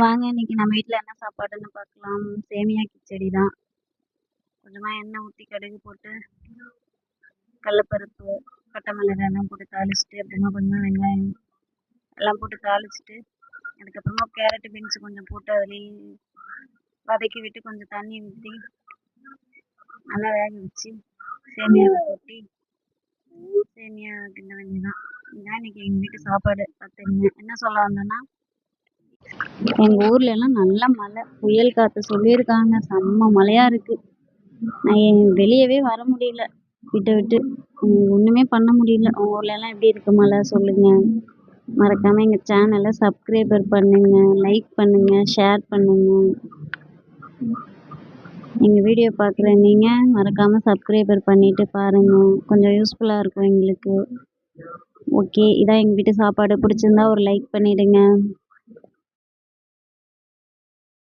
வாங்க இன்னைக்கு நம்ம வீட்ல என்ன சாப்பாடுன்னு பார்க்கலாம். சேமியா கிச்சடி தான். கொஞ்சமா எண்ணெய் ஊத்தி கடுகு போட்டு, கடலப்பருப்பு, பட்டை மிளகாய் எல்லாம் போட்டு தாளிச்சுட்டு, அப்புறமா கொஞ்சமா வெங்காயம் எல்லாம் போட்டு தாளிச்சுட்டு, அதுக்கப்புறமா கேரட், பீன்ஸ் கொஞ்சம் போட்டு அதுலேயே வதக்கி விட்டு கொஞ்சம் தண்ணி ஊற்றி நல்லா வேக வச்சு சேமியாவை கொட்டி சேமியா கிண்ட வேண்டியதான். இதுதான் இன்னைக்கு எங்கள் வீட்டு சாப்பாடு. பார்த்துங்க. என்ன சொல்ல வந்தேன்னா, எங்கள் ஊர்ல எல்லாம் நல்ல மழை, புயல் காற்று சொல்லியிருக்காங்க. செம்ம மழையா இருக்கு. நான் வெளியவே வர முடியல வீட்டை விட்டு. ஒன்றுமே பண்ண முடியல. உங்கள் ஊர்ல எல்லாம் எப்படி இருக்கு மழை சொல்லுங்க. மறக்காம எங்கள் சேனலை சப்ஸ்கிரைபர் பண்ணுங்க, லைக் பண்ணுங்க, ஷேர் பண்ணுங்க. எங்கள் வீடியோ பார்க்குற நீங்கள் மறக்காமல் சப்ஸ்கிரைபர் பண்ணிவிட்டு பாருங்கள். கொஞ்சம் யூஸ்ஃபுல்லாக இருக்கும் எங்களுக்கு. ஓகே, இதான் எங்கள் வீட்டு சாப்பாடு. பிடிச்சிருந்தா ஒரு லைக் பண்ணிவிடுங்க.